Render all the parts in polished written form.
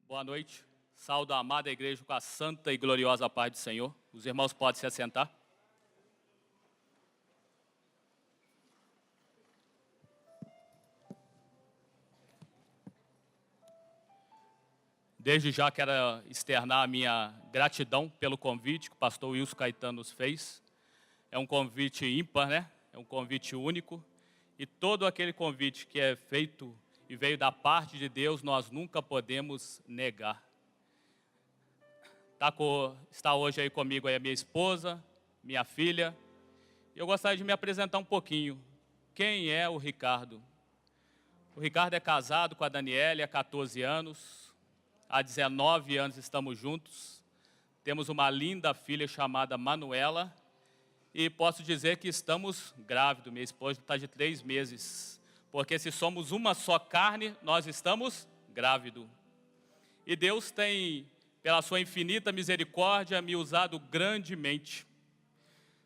Boa noite. Saúdo a amada igreja com a santa e gloriosa paz do Senhor. Os irmãos podem se assentar. Desde já quero externar a minha gratidão pelo convite que o pastor Wilson Caetano nos fez. É um convite ímpar, né? É um convite único. E todo aquele convite que é feito e veio da parte de Deus, nós nunca podemos negar. Está hoje aí comigo aí a minha esposa, minha filha. E eu gostaria de me apresentar um pouquinho. Quem é o Ricardo? O Ricardo é casado com a Daniele há 14 anos. Há 19 anos estamos juntos. Temos uma linda filha chamada Manuela. E posso dizer que estamos grávidos. Minha esposa está de 3 meses. Porque se somos uma só carne, nós estamos grávidos. E Deus tem, pela sua infinita misericórdia, me usado grandemente.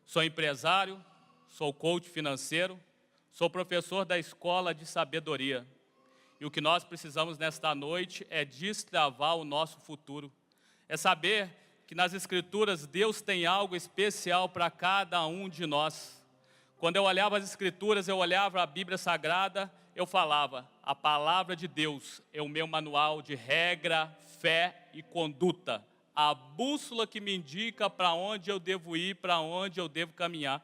Sou empresário, sou coach financeiro, sou professor da Escola de Sabedoria. E o que nós precisamos nesta noite é destravar o nosso futuro. É saber que nas Escrituras Deus tem algo especial para cada um de nós. Quando eu olhava as Escrituras, eu olhava a Bíblia Sagrada, eu falava, a palavra de Deus é o meu manual de regra, fé e conduta. A bússola que me indica para onde eu devo ir, para onde eu devo caminhar.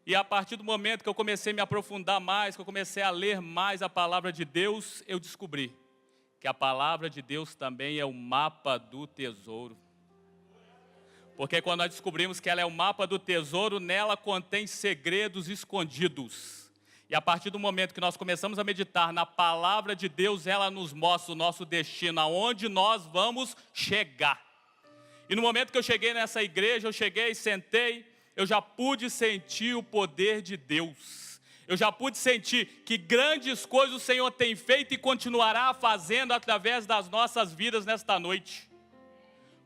E a partir do momento que eu comecei a me aprofundar mais, que eu comecei a ler mais a palavra de Deus, eu descobri que a palavra de Deus também é o mapa do tesouro. Porque quando nós descobrimos que ela é o mapa do tesouro, nela contém segredos escondidos. E a partir do momento que nós começamos a meditar na palavra de Deus, ela nos mostra o nosso destino, aonde nós vamos chegar. E no momento que eu cheguei nessa igreja, eu cheguei, sentei, eu já pude sentir o poder de Deus. Eu já pude sentir que grandes coisas o Senhor tem feito e continuará fazendo através das nossas vidas nesta noite.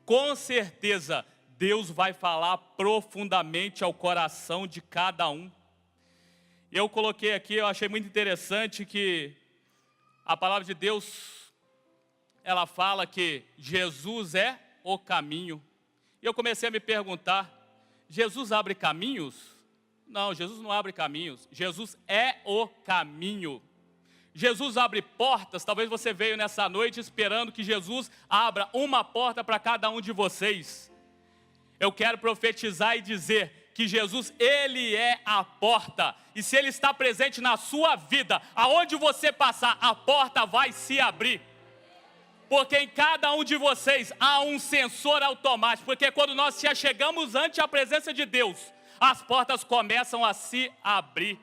Com certeza, Deus vai falar profundamente ao coração de cada um. Eu coloquei aqui, eu achei muito interessante que a palavra de Deus, ela fala que Jesus é o caminho. E eu comecei a me perguntar, Jesus abre caminhos? Não, Jesus não abre caminhos. Jesus é o caminho. Jesus abre portas. Talvez você veio nessa noite esperando que Jesus abra uma porta para cada um de vocês. Eu quero profetizar e dizer que Jesus, Ele é a porta. E se Ele está presente na sua vida, aonde você passar, a porta vai se abrir. Porque em cada um de vocês há um sensor automático. Porque quando nós se achegamos ante a presença de Deus, as portas começam a se abrir.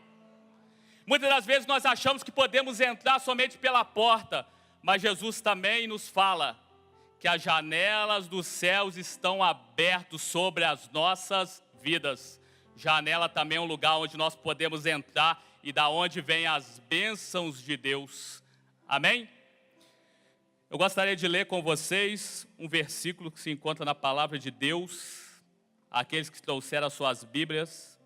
Muitas das vezes nós achamos que podemos entrar somente pela porta. Mas Jesus também nos fala que as janelas dos céus estão abertas sobre as nossas vidas. Janela também é um lugar onde nós podemos entrar e da onde vêm as bênçãos de Deus. Amém? Eu gostaria de ler com vocês um versículo que se encontra na palavra de Deus. Aqueles que trouxeram as suas Bíblias,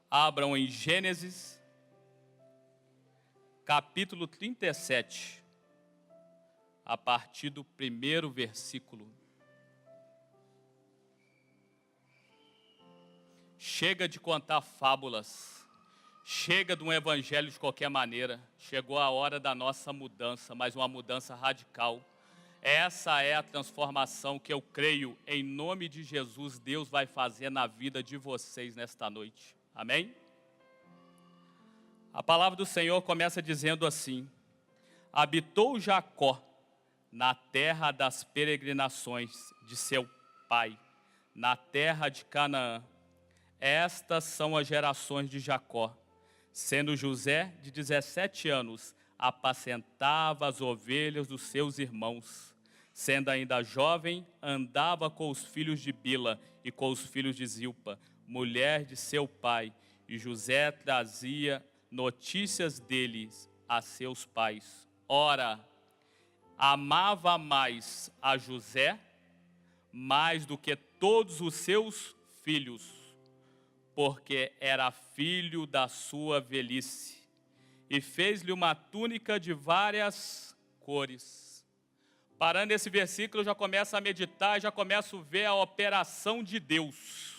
abram em Gênesis, capítulo 37, a partir do 1º versículo. Chega de contar fábulas, chega de um evangelho de qualquer maneira. Chegou a hora da nossa mudança, mas uma mudança radical. Essa é a transformação que eu creio, em nome de Jesus, Deus vai fazer na vida de vocês nesta noite. Amém? A palavra do Senhor começa dizendo assim: habitou Jacó na terra das peregrinações de seu pai, na terra de Canaã. Estas são as gerações de Jacó. Sendo José de 17 anos, apacentava as ovelhas dos seus irmãos. Sendo ainda jovem, andava com os filhos de Bila e com os filhos de Zilpa, mulher de seu pai. E José trazia notícias deles a seus pais. Ora, amava mais a José, mais do que todos os seus filhos, porque era filho da sua velhice, e fez-lhe uma túnica de várias cores. Parando esse versículo, eu já começo a meditar, já começo a ver a operação de Deus.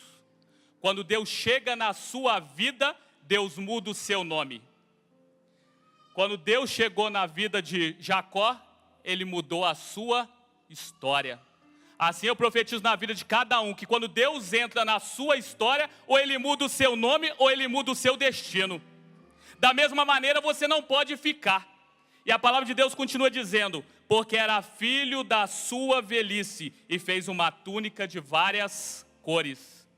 Quando Deus chega na sua vida, Deus muda o seu nome. Quando Deus chegou na vida de Jacó, Ele mudou a sua história. Assim eu profetizo na vida de cada um, que quando Deus entra na sua história, ou Ele muda o seu nome, ou Ele muda o seu destino. Da mesma maneira, você não pode ficar. E a palavra de Deus continua dizendo, porque era filho da sua velhice, e fez uma túnica de várias cores.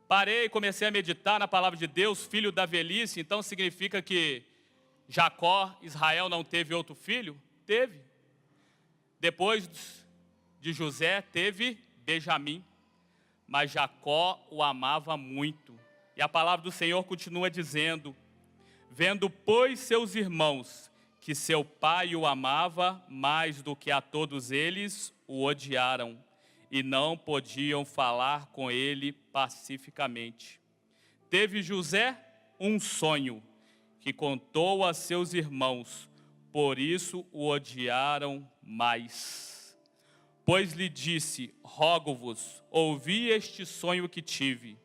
Parei e comecei a meditar na palavra de Deus, filho da velhice, então significa que Jacó, Israel não teve outro filho? Teve. Depois de José, teve Benjamim. Mas Jacó o amava muito. E a palavra do Senhor continua dizendo, vendo, pois, seus irmãos, que seu pai o amava mais do que a todos eles, o odiaram, e não podiam falar com ele pacificamente. Teve José um sonho, que contou a seus irmãos, por isso o odiaram mais. Pois lhe disse, rogo-vos, ouvi este sonho que tive.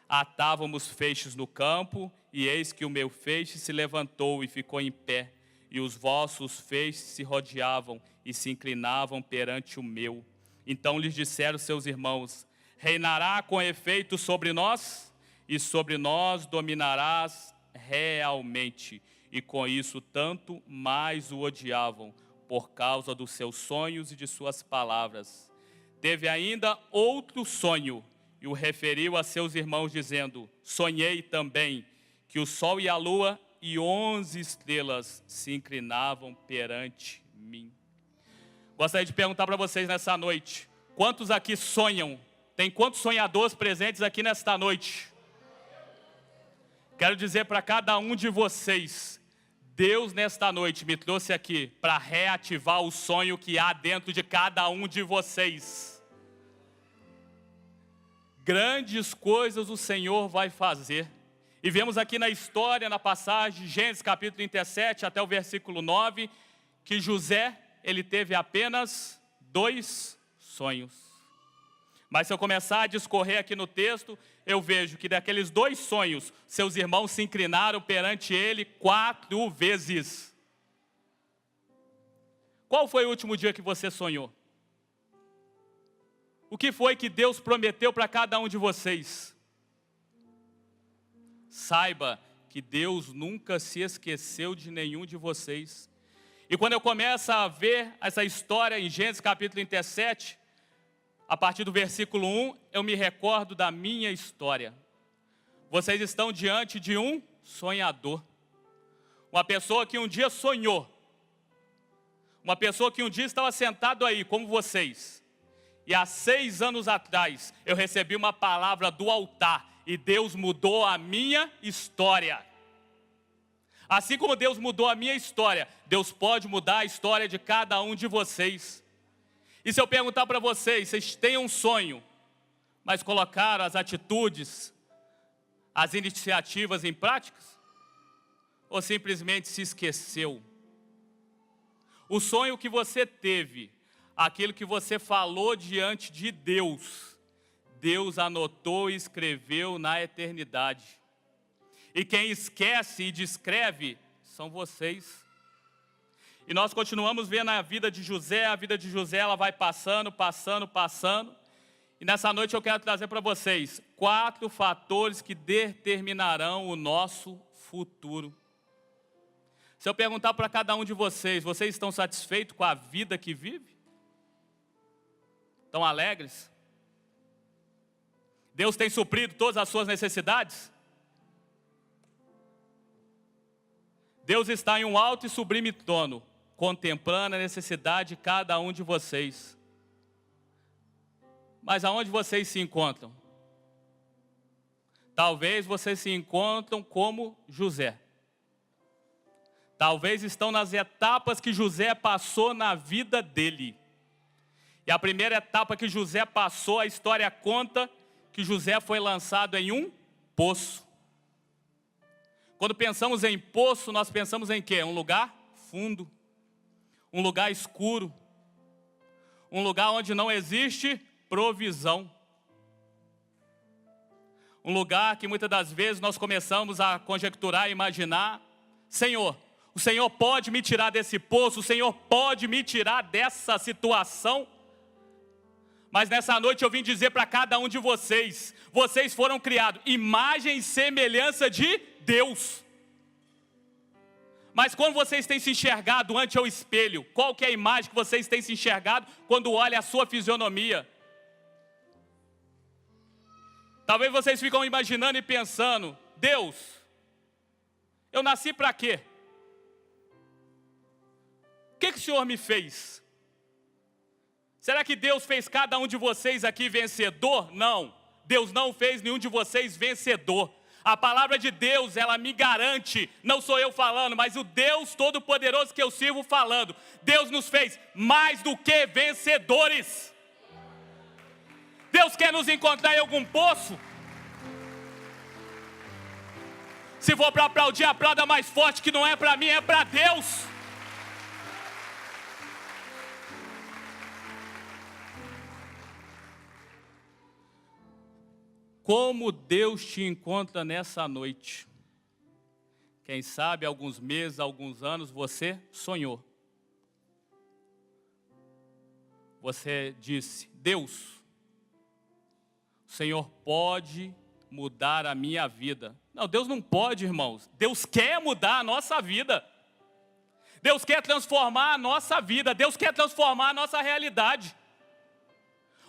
Atávamos feixes no campo, e eis que o meu feixe se levantou e ficou em pé, e os vossos feixes se rodeavam e se inclinavam perante o meu. Então lhes disseram seus irmãos, reinará com efeito sobre nós, e sobre nós dominarás realmente. E com isso tanto mais o odiavam, por causa dos seus sonhos e de suas palavras. Teve ainda outro sonho, e o referiu a seus irmãos, dizendo, sonhei também que o sol e a lua e 11 estrelas se inclinavam perante mim. Gostaria de perguntar para vocês nessa noite, quantos aqui sonham? Tem quantos sonhadores presentes aqui nesta noite? Quero dizer para cada um de vocês, Deus nesta noite me trouxe aqui para reativar o sonho que há dentro de cada um de vocês. Grandes coisas o Senhor vai fazer. E vemos aqui na história, na passagem, Gênesis capítulo 37 até o versículo 9, que José, ele teve apenas 2 sonhos. Mas se eu começar a discorrer aqui no texto, eu vejo que daqueles 2 sonhos, seus irmãos se inclinaram perante ele 4 vezes. Qual foi o último dia que você sonhou? O que foi que Deus prometeu para cada um de vocês? Saiba que Deus nunca se esqueceu de nenhum de vocês. E quando eu começo a ver essa história em Gênesis capítulo 37, a partir do versículo 1, eu me recordo da minha história. Vocês estão diante de um sonhador. Uma pessoa que um dia sonhou. Uma pessoa que um dia estava sentado aí, como vocês. E há 6 anos atrás, eu recebi uma palavra do altar. E Deus mudou a minha história. Assim como Deus mudou a minha história, Deus pode mudar a história de cada um de vocês. E se eu perguntar para vocês têm um sonho, mas colocaram as atitudes, as iniciativas em práticas? Ou simplesmente se esqueceu? O sonho que você teve, aquilo que você falou diante de Deus, Deus anotou e escreveu na eternidade. E quem esquece e descreve são vocês. E nós continuamos vendo a vida de José ela vai passando. E nessa noite eu quero trazer para vocês 4 fatores que determinarão o nosso futuro. Se eu perguntar para cada um de vocês estão satisfeitos com a vida que vive? Estão alegres? Deus tem suprido todas as suas necessidades? Deus está em um alto e sublime trono, contemplando a necessidade de cada um de vocês. Mas aonde vocês se encontram? Talvez vocês se encontram como José. Talvez estão nas etapas que José passou na vida dele. E a primeira etapa que José passou, a história conta que José foi lançado em um poço. Quando pensamos em poço, nós pensamos em quê? Um lugar fundo, um lugar escuro, um lugar onde não existe provisão. Um lugar que muitas das vezes nós começamos a conjecturar e imaginar: Senhor, o Senhor pode me tirar desse poço, o Senhor pode me tirar dessa situação. Mas nessa noite eu vim dizer para cada um de vocês: vocês foram criados imagem e semelhança de Deus. Mas quando vocês têm se enxergado ante o espelho, qual que é a imagem que vocês têm se enxergado quando olham a sua fisionomia? Talvez vocês ficam imaginando e pensando: Deus, eu nasci para quê? O que o Senhor me fez? Será que Deus fez cada um de vocês aqui vencedor? Não, Deus não fez nenhum de vocês vencedor. A palavra de Deus, ela me garante, não sou eu falando, mas o Deus Todo-Poderoso que eu sirvo falando. Deus nos fez mais do que vencedores. Deus quer nos encontrar em algum poço? Se for para aplaudir, aplauda mais forte, que não é para mim, é para Deus. Como Deus te encontra nessa noite? Quem sabe alguns meses, alguns anos você sonhou. Você disse: Deus, o Senhor pode mudar a minha vida. Não, Deus não pode, irmãos. Deus quer mudar a nossa vida. Deus quer transformar a nossa vida. Deus quer transformar a nossa realidade.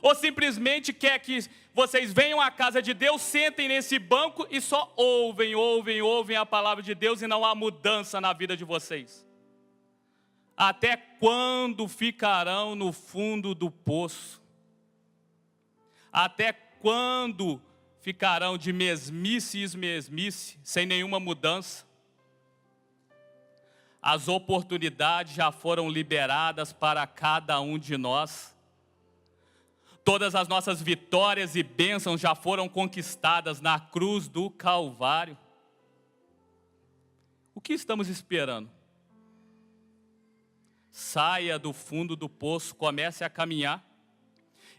Ou simplesmente quer que vocês venham à casa de Deus, sentem nesse banco e só ouvem a palavra de Deus e não há mudança na vida de vocês? Até quando ficarão no fundo do poço? Até quando ficarão de mesmice em mesmice, sem nenhuma mudança? As oportunidades já foram liberadas para cada um de nós. Todas as nossas vitórias e bênçãos já foram conquistadas na cruz do Calvário. O que estamos esperando? Saia do fundo do poço, comece a caminhar.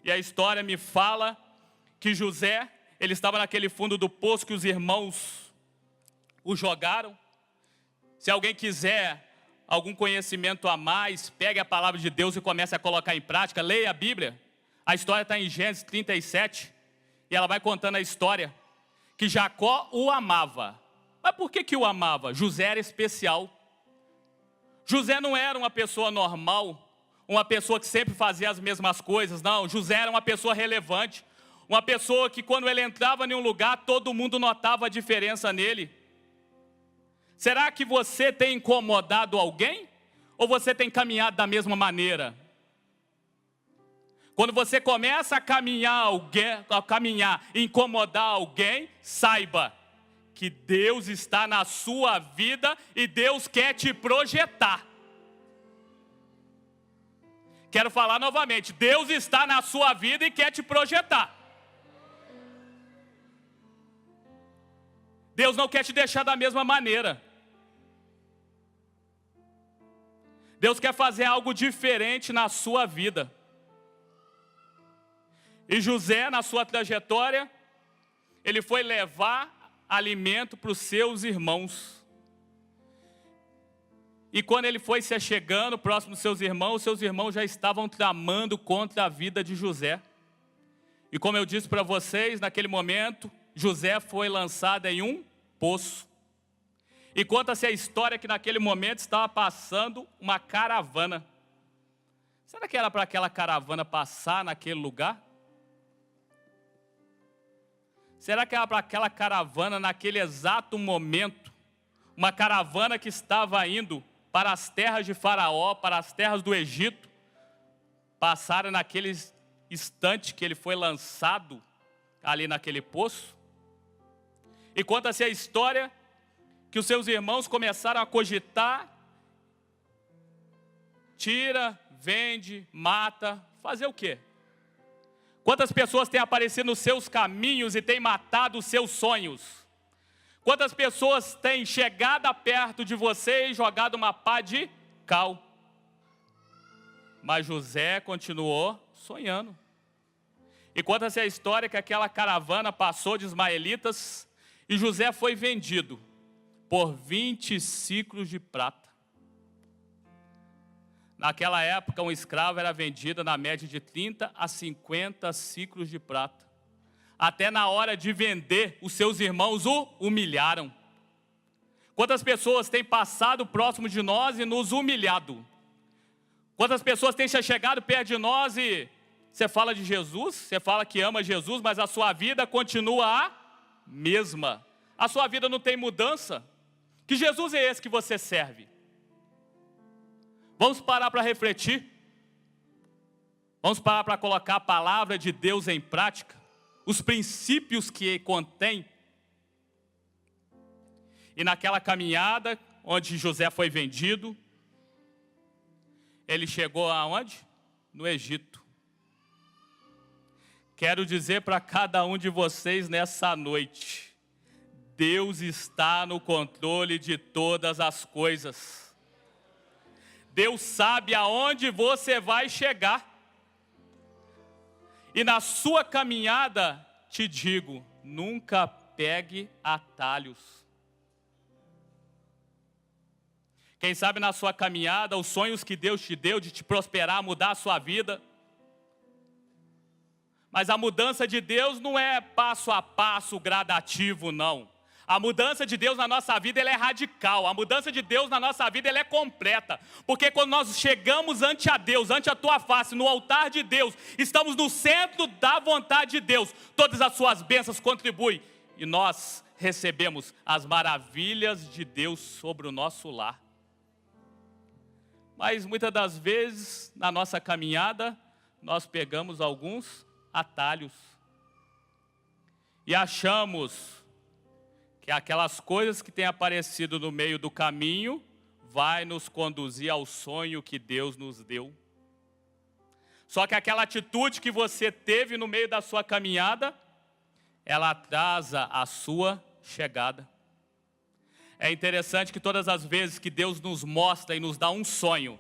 E a história me fala que José, ele estava naquele fundo do poço que os irmãos o jogaram. Se alguém quiser algum conhecimento a mais, pegue a palavra de Deus e comece a colocar em prática, leia a Bíblia. A história está em Gênesis 37, e ela vai contando a história, que Jacó o amava. Mas por que o amava? José era especial. José não era uma pessoa normal, uma pessoa que sempre fazia as mesmas coisas, não. José era uma pessoa relevante, uma pessoa que quando ele entrava em um lugar, todo mundo notava a diferença nele. Será que você tem incomodado alguém? Ou você tem caminhado da mesma maneira? Quando você começa a caminhar e incomodar alguém, saiba que Deus está na sua vida e Deus quer te projetar. Quero falar novamente, Deus está na sua vida e quer te projetar. Deus não quer te deixar da mesma maneira. Deus quer fazer algo diferente na sua vida. E José, na sua trajetória, ele foi levar alimento para os seus irmãos. E quando ele foi se achegando próximo dos seus irmãos já estavam tramando contra a vida de José. E como eu disse para vocês, naquele momento, José foi lançado em um poço. E conta-se a história que naquele momento estava passando uma caravana. Será que era para aquela caravana passar naquele lugar? Será que era para aquela caravana, naquele exato momento, uma caravana que estava indo para as terras de Faraó, para as terras do Egito, passaram naquele instante que ele foi lançado ali naquele poço? E conta-se a história que os seus irmãos começaram a cogitar: tira, vende, mata, fazer o quê? Quantas pessoas têm aparecido nos seus caminhos e têm matado os seus sonhos? Quantas pessoas têm chegado perto de você e jogado uma pá de cal? Mas José continuou sonhando. E conta-se a história que aquela caravana passou de ismaelitas e José foi vendido por 20 ciclos de prata. Naquela época, um escravo era vendido na média de 30 a 50 ciclos de prata. Até na hora de vender, os seus irmãos o humilharam. Quantas pessoas têm passado próximo de nós e nos humilhado? Quantas pessoas têm chegado perto de nós e você fala de Jesus, você fala que ama Jesus, mas a sua vida continua a mesma. A sua vida não tem mudança. Que Jesus é esse que você serve? Vamos parar para refletir. Vamos parar para colocar a palavra de Deus em prática. Os princípios que contém. E naquela caminhada, onde José foi vendido, ele chegou aonde? No Egito. Quero dizer para cada um de vocês nessa noite, Deus está no controle de todas as coisas. Deus sabe aonde você vai chegar. E na sua caminhada, te digo, nunca pegue atalhos. Quem sabe na sua caminhada, os sonhos que Deus te deu de te prosperar, mudar a sua vida. Mas a mudança de Deus não é passo a passo, gradativo, não. A mudança de Deus na nossa vida, ela é radical. A mudança de Deus na nossa vida, ela é completa. Porque quando nós chegamos ante a Deus, ante a tua face, no altar de Deus, estamos no centro da vontade de Deus. Todas as suas bênçãos contribuem. E nós recebemos as maravilhas de Deus sobre o nosso lar. Mas muitas das vezes, na nossa caminhada, nós pegamos alguns atalhos. E achamos que aquelas coisas que têm aparecido no meio do caminho vai nos conduzir ao sonho que Deus nos deu. Só que aquela atitude que você teve no meio da sua caminhada, ela atrasa a sua chegada. É interessante que todas as vezes que Deus nos mostra e nos dá um sonho,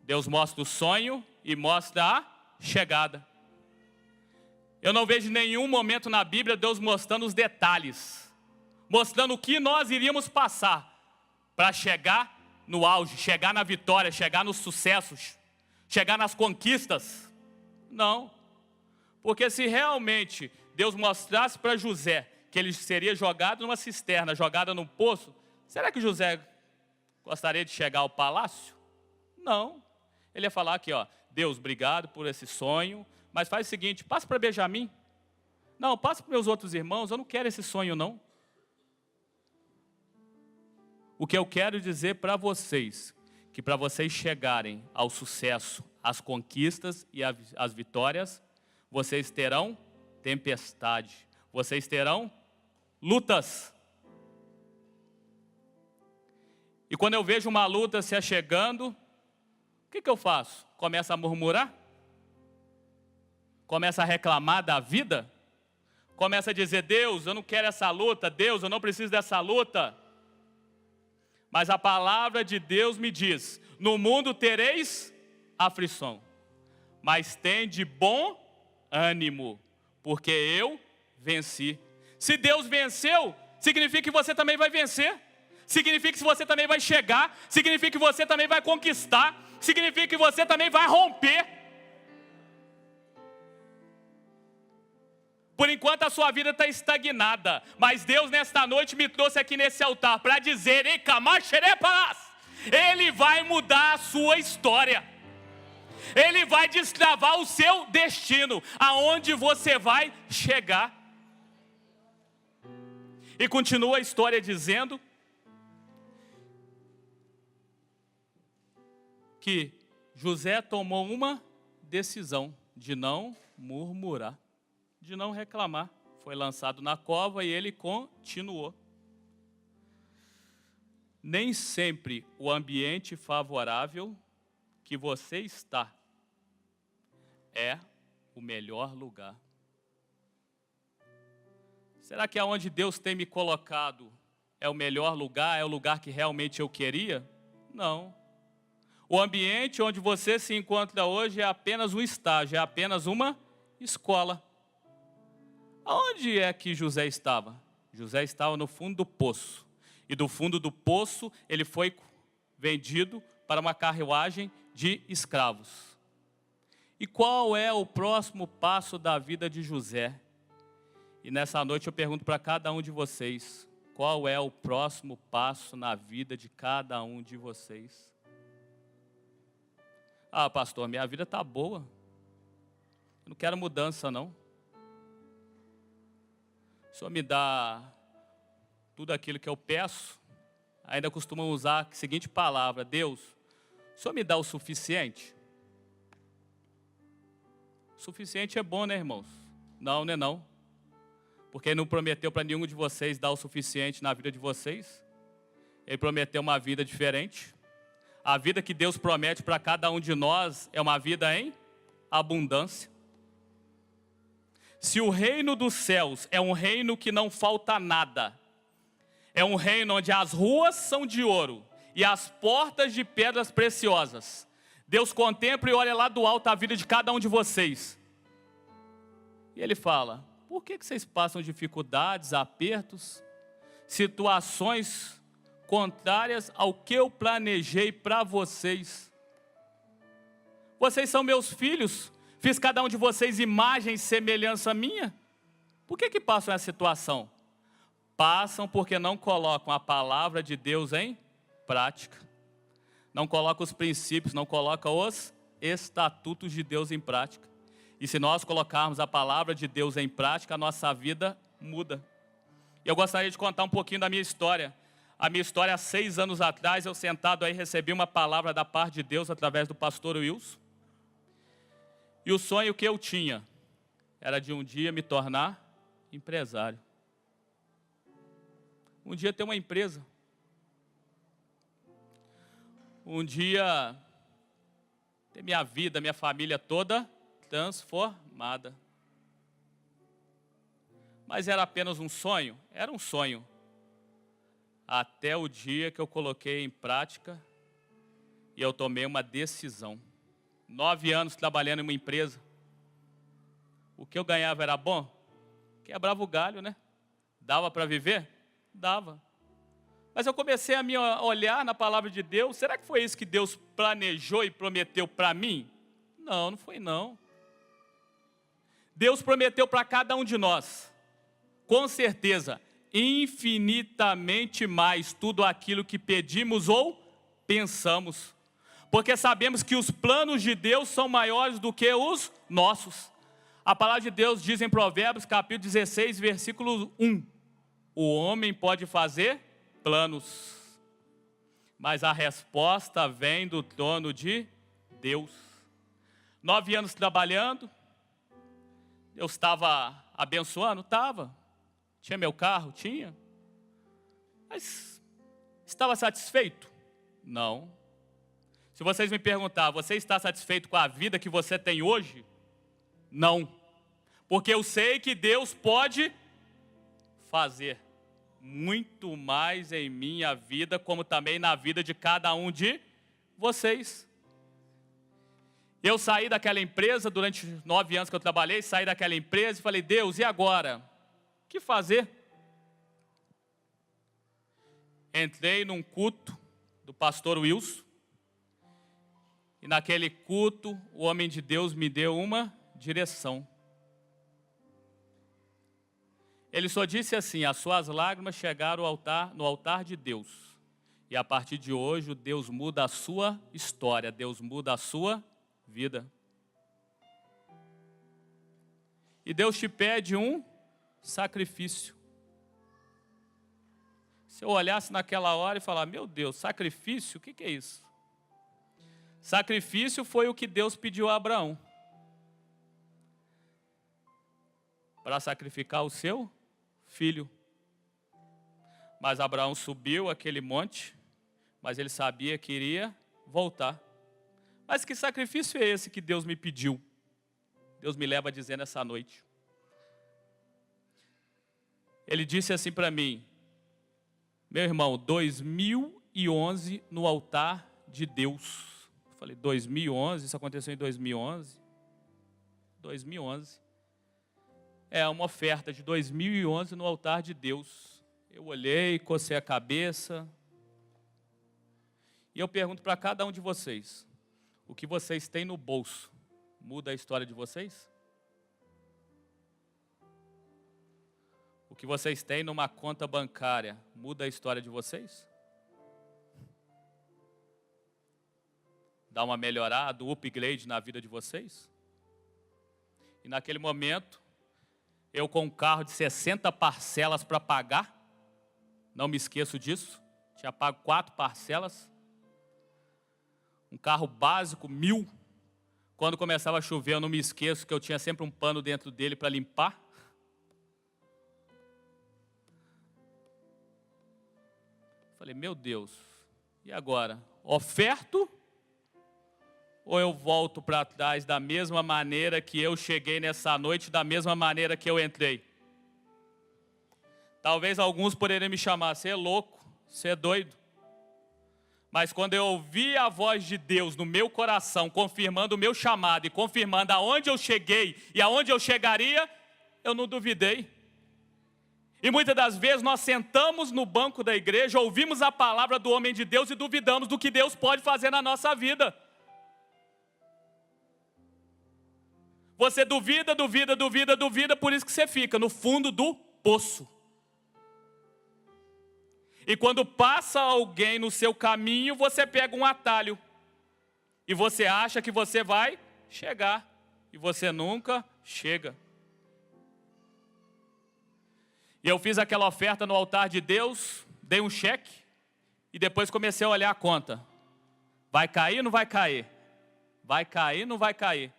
Deus mostra o sonho e mostra a chegada. Eu não vejo nenhum momento na Bíblia Deus mostrando os detalhes, mostrando o que nós iríamos passar para chegar no auge, chegar na vitória, chegar nos sucessos, chegar nas conquistas. Não, porque se realmente Deus mostrasse para José que ele seria jogado numa cisterna, jogado num poço, será que José gostaria de chegar ao palácio? Não, ele ia falar aqui, ó, Deus, obrigado por esse sonho, mas faz o seguinte, passa para Benjamim. Não, passa para meus outros irmãos, eu não quero esse sonho não. O que eu quero dizer para vocês, que para vocês chegarem ao sucesso, às conquistas e às vitórias, vocês terão tempestade, vocês terão lutas. E quando eu vejo uma luta se achegando, o que eu faço? Começo a murmurar? Começa a reclamar da vida, começa a dizer, Deus, eu não quero essa luta, Deus, eu não preciso dessa luta. Mas a palavra de Deus me diz, no mundo tereis aflição, mas tende bom ânimo, porque eu venci. Se Deus venceu, significa que você também vai vencer, significa que você também vai chegar, significa que você também vai conquistar, significa que você também vai romper. Por enquanto a sua vida está estagnada, mas Deus nesta noite me trouxe aqui nesse altar para dizer, Ele vai mudar a sua história, Ele vai destravar o seu destino, aonde você vai chegar. E continua a história dizendo que José tomou uma decisão de não murmurar, de não reclamar. Foi lançado na cova e ele continuou. Nem sempre o ambiente favorável que você está é o melhor lugar. Será que aonde Deus tem me colocado é o melhor lugar, é o lugar que realmente eu queria? Não. O ambiente onde você se encontra hoje é apenas um estágio, é apenas uma escola. Aonde é que José estava? José estava no fundo do poço. E do fundo do poço ele foi vendido para uma carruagem de escravos. E qual é o próximo passo da vida de José? E nessa noite eu pergunto para cada um de vocês, qual é o próximo passo na vida de cada um de vocês? Ah, pastor, minha vida está boa. Eu não quero mudança, não. O Senhor me dá tudo aquilo que eu peço. Ainda costumam usar a seguinte palavra: Deus, o Senhor me dá o suficiente? O suficiente é bom, né, irmãos? Não, não é não. Porque Ele não prometeu para nenhum de vocês dar o suficiente na vida de vocês. Ele prometeu uma vida diferente. A vida que Deus promete para cada um de nós é uma vida em abundância. Se o reino dos céus é um reino que não falta nada, é um reino onde as ruas são de ouro e as portas de pedras preciosas, Deus contempla e olha lá do alto a vida de cada um de vocês. E Ele fala: por que vocês passam dificuldades, apertos, situações contrárias ao que eu planejei para vocês? Vocês são meus filhos. Fiz cada um de vocês imagem e semelhança minha. Por que passam essa situação? Passam porque não colocam a palavra de Deus em prática. Não colocam os princípios, não colocam os estatutos de Deus em prática. E se nós colocarmos a palavra de Deus em prática, a nossa vida muda. E eu gostaria de contar um pouquinho da minha história. A minha história, há 6 anos atrás, eu sentado aí recebi uma palavra da parte de Deus através do pastor Wilson. E o sonho que eu tinha era de um dia me tornar empresário. Um dia ter uma empresa. Um dia ter minha vida, minha família toda transformada. Mas era apenas um sonho? Era um sonho. Até o dia que eu coloquei em prática e eu tomei uma decisão. 9 anos trabalhando em uma empresa. O que eu ganhava era bom? Quebrava o galho, né? Dava para viver? Dava. Mas eu comecei a me olhar na palavra de Deus. Será que foi isso que Deus planejou e prometeu para mim? Não, não foi não. Deus prometeu para cada um de nós, com certeza, infinitamente mais tudo aquilo que pedimos ou pensamos. Porque sabemos que os planos de Deus são maiores do que os nossos. A palavra de Deus diz em Provérbios, capítulo 16, versículo 1. O homem pode fazer planos, mas a resposta vem do trono de Deus. 9 anos trabalhando, eu estava abençoando? Estava. Tinha meu carro? Tinha. Mas estava satisfeito? Não. Se vocês me perguntar, você está satisfeito com a vida que você tem hoje? Não. Porque eu sei que Deus pode fazer muito mais em minha vida, como também na vida de cada um de vocês. Eu saí daquela empresa, durante 9 anos que eu trabalhei, saí daquela empresa e falei: Deus, e agora? O que fazer? Entrei num culto do pastor Wilson. E naquele culto, o homem de Deus me deu uma direção. Ele só disse assim: as suas lágrimas chegaram no altar de Deus. E a partir de hoje, Deus muda a sua história, Deus muda a sua vida. E Deus te pede um sacrifício. Se eu olhasse naquela hora e falar: meu Deus, sacrifício? O que é isso? Sacrifício foi o que Deus pediu a Abraão. Para sacrificar o seu filho. Mas Abraão subiu aquele monte, mas ele sabia que iria voltar. Mas que sacrifício é esse que Deus me pediu? Deus me leva a dizer nessa noite. Ele disse assim para mim: meu irmão, 2011 no altar de Deus. Eu falei, 2011? Isso aconteceu em 2011? 2011. É uma oferta de 2011 no altar de Deus. Eu olhei, cocei a cabeça. E eu pergunto para cada um de vocês: o que vocês têm no bolso muda a história de vocês? O que vocês têm numa conta bancária muda a história de vocês? Dá uma melhorada, um upgrade na vida de vocês? E naquele momento, eu com um carro de 60 parcelas para pagar, não me esqueço disso, tinha pago 4 parcelas, um carro básico, 1.000, quando começava a chover eu não me esqueço que eu tinha sempre um pano dentro dele para limpar. Falei, meu Deus, e agora? Oferto? Ou eu volto para trás da mesma maneira que eu cheguei nessa noite, da mesma maneira que eu entrei? Talvez alguns poderiam me chamar, você é louco, você é doido. Mas quando eu ouvi a voz de Deus no meu coração, confirmando o meu chamado e confirmando aonde eu cheguei e aonde eu chegaria, eu não duvidei. E muitas das vezes nós sentamos no banco da igreja, ouvimos a palavra do homem de Deus e duvidamos do que Deus pode fazer na nossa vida. Você duvida, por isso que você fica no fundo do poço. E quando passa alguém no seu caminho, você pega um atalho. E você acha que você vai chegar. E você nunca chega. E eu fiz aquela oferta no altar de Deus, dei um cheque, e depois comecei a olhar a conta. Vai cair ou não vai cair? Vai cair ou não vai cair?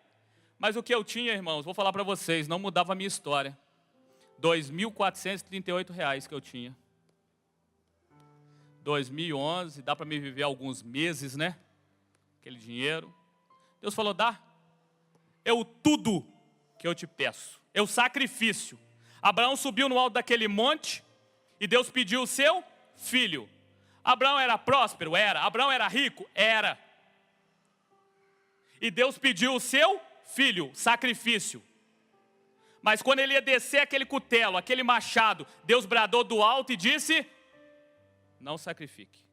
Mas o que eu tinha, irmãos, vou falar para vocês, não mudava a minha história. R$ 2.438 que eu tinha. 2011, dá para me viver alguns meses, né? Aquele dinheiro. Deus falou, dá. Eu tudo que eu te peço. Eu sacrifício. Abraão subiu no alto daquele monte e Deus pediu o seu filho. Abraão era próspero? Era. Abraão era rico? Era. E Deus pediu o seu filho, sacrifício. Mas quando ele ia descer aquele cutelo, aquele machado, Deus bradou do alto e disse, não sacrifique.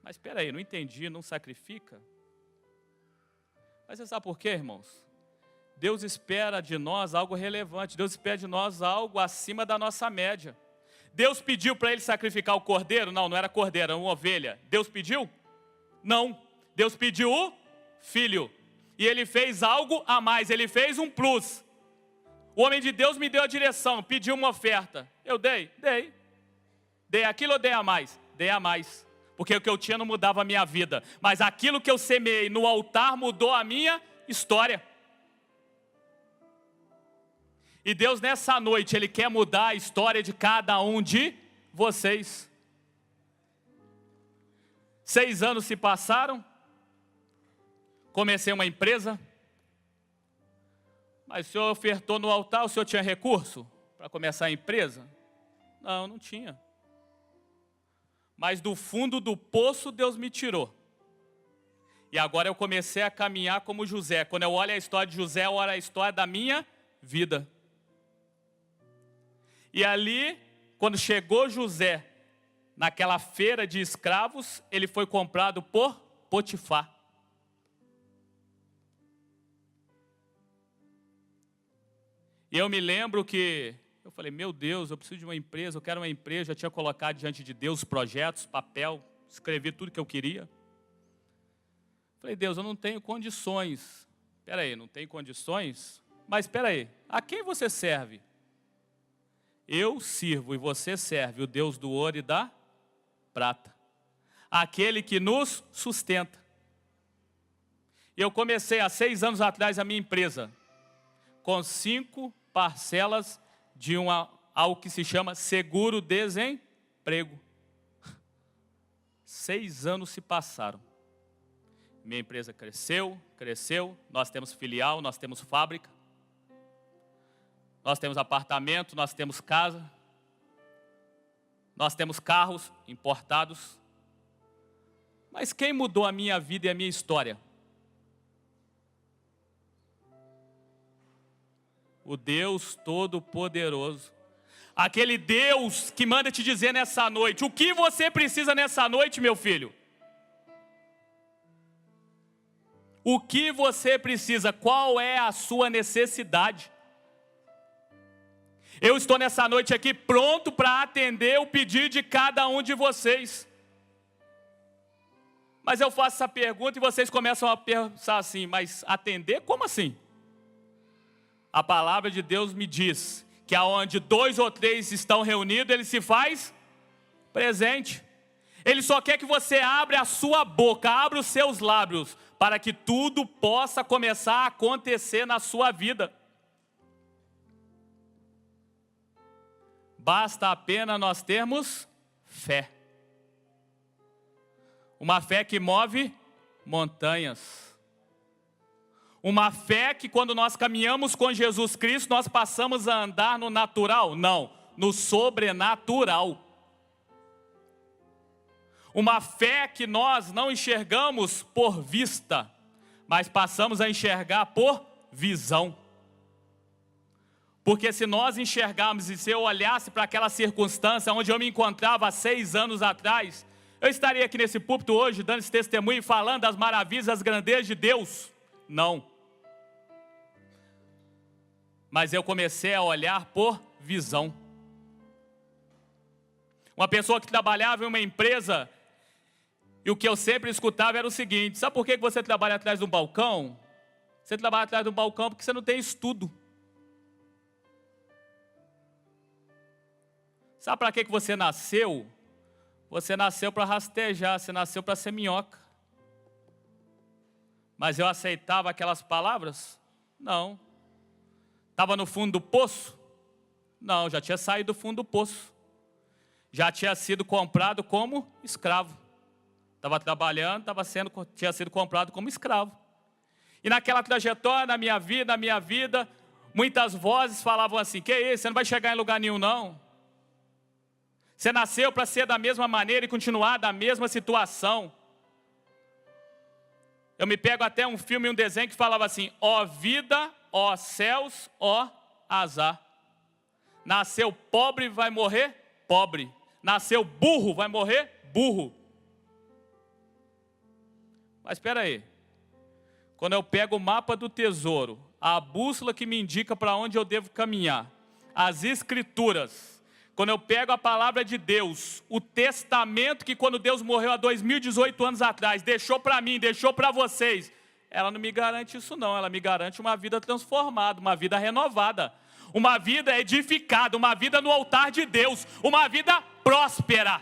Mas espera aí, não entendi, não sacrifica? Mas você sabe por quê, irmãos? Deus espera de nós algo relevante. Deus espera de nós algo acima da nossa média. Deus pediu para ele sacrificar o cordeiro? Não, não era cordeiro, era uma ovelha. Deus pediu? Não. Deus pediu o filho. E ele fez algo a mais, ele fez um plus. O homem de Deus me deu a direção, pediu uma oferta. Eu dei? Dei. Dei aquilo ou dei a mais? Dei a mais. Porque o que eu tinha não mudava a minha vida. Mas aquilo que eu semeei no altar mudou a minha história. E Deus nessa noite, Ele quer mudar a história de cada um de vocês. 6 anos se passaram. Comecei uma empresa. Mas o senhor ofertou no altar, o senhor tinha recurso para começar a empresa? Não, não tinha. Mas do fundo do poço Deus me tirou. E agora eu comecei a caminhar como José. Quando eu olho a história de José, eu olho a história da minha vida. E ali, quando chegou José naquela feira de escravos, ele foi comprado por Potifar. E eu me lembro que eu falei, meu Deus, eu preciso de uma empresa, eu quero uma empresa. Já tinha colocado diante de Deus projetos, papel, escrevi tudo que eu queria. Falei, Deus, eu não tenho condições. Espera aí, não tem condições? Mas espera aí, a quem você serve? Eu sirvo e você serve o Deus do ouro e da prata. Aquele que nos sustenta. E eu comecei há 6 anos atrás a minha empresa, com 5 parcelas de algo que se chama seguro-desemprego. 6 anos se passaram. Minha empresa cresceu, nós temos filial, nós temos fábrica. nós temos apartamento, nós temos casa, nós temos carros importados. Mas quem mudou a minha vida e a minha história? O Deus Todo-Poderoso. Aquele Deus que manda te dizer nessa noite, o que você precisa nessa noite, meu filho? O que você precisa? Qual é a sua necessidade? Eu estou nessa noite aqui pronto para atender o pedido de cada um de vocês. Mas eu faço essa pergunta e vocês começam a pensar assim, mas atender? Como assim? A palavra de Deus me diz que aonde 2 ou 3 estão reunidos, Ele se faz presente. Ele só quer que você abra a sua boca, abra os seus lábios, para que tudo possa começar a acontecer na sua vida. Basta apenas nós termos fé. Uma fé que move montanhas. Uma fé que quando nós caminhamos com Jesus Cristo, nós passamos a andar no natural? Não, no sobrenatural. Uma fé que nós não enxergamos por vista, mas passamos a enxergar por visão. Porque se nós enxergarmos e se eu olhasse para aquela circunstância onde eu me encontrava há 6 anos atrás, eu estaria aqui nesse púlpito hoje dando esse testemunho e falando das maravilhas, das grandezas de Deus? Não. Mas eu comecei a olhar por visão. Uma pessoa que trabalhava em uma empresa, e o que eu sempre escutava era o seguinte: sabe por que você trabalha atrás de um balcão? Você trabalha atrás de um balcão porque você não tem estudo. Sabe para que você nasceu? Você nasceu para rastejar, você nasceu para ser minhoca. Mas eu aceitava aquelas palavras? Não. Estava no fundo do poço? Não, já tinha saído do fundo do poço. Já tinha sido comprado como escravo. Estava trabalhando, tinha sido comprado como escravo. E naquela trajetória, na minha vida, muitas vozes falavam assim: que isso, você não vai chegar em lugar nenhum não. Você nasceu para ser da mesma maneira e continuar da mesma situação. Eu me pego até um filme e um desenho que falava assim: ó vida, ó céus, ó azar. Nasceu pobre, vai morrer pobre. Nasceu burro, vai morrer burro. Mas espera aí. Quando eu pego o mapa do tesouro, a bússola que me indica para onde eu devo caminhar, as escrituras, quando eu pego a palavra de Deus, o testamento que quando Deus morreu há 2018 anos atrás, deixou para mim, deixou para vocês, ela não me garante isso não, ela me garante uma vida transformada, uma vida renovada, uma vida edificada, uma vida no altar de Deus, uma vida próspera,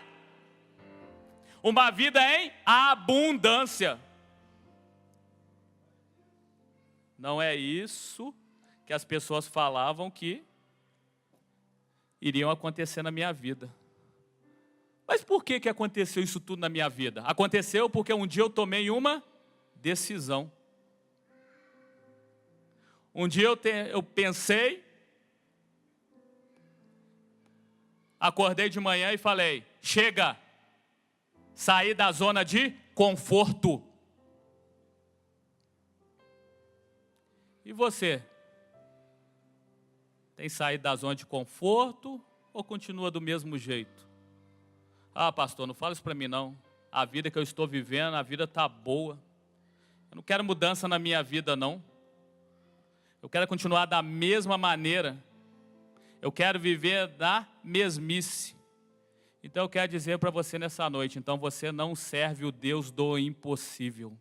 uma vida em abundância. Não é isso que as pessoas falavam que iriam acontecer na minha vida. Mas por que aconteceu isso tudo na minha vida? Aconteceu porque um dia eu tomei uma decisão. Um dia eu pensei, acordei de manhã e falei: chega, saí da zona de conforto. E você? Tem saído da zona de conforto ou continua do mesmo jeito? Ah, pastor, não fala isso para mim não. A vida que eu estou vivendo, a vida está boa. Eu não quero mudança na minha vida não. Eu quero continuar da mesma maneira. Eu quero viver da mesmice. Então eu quero dizer para você nessa noite, então você não serve o Deus do impossível.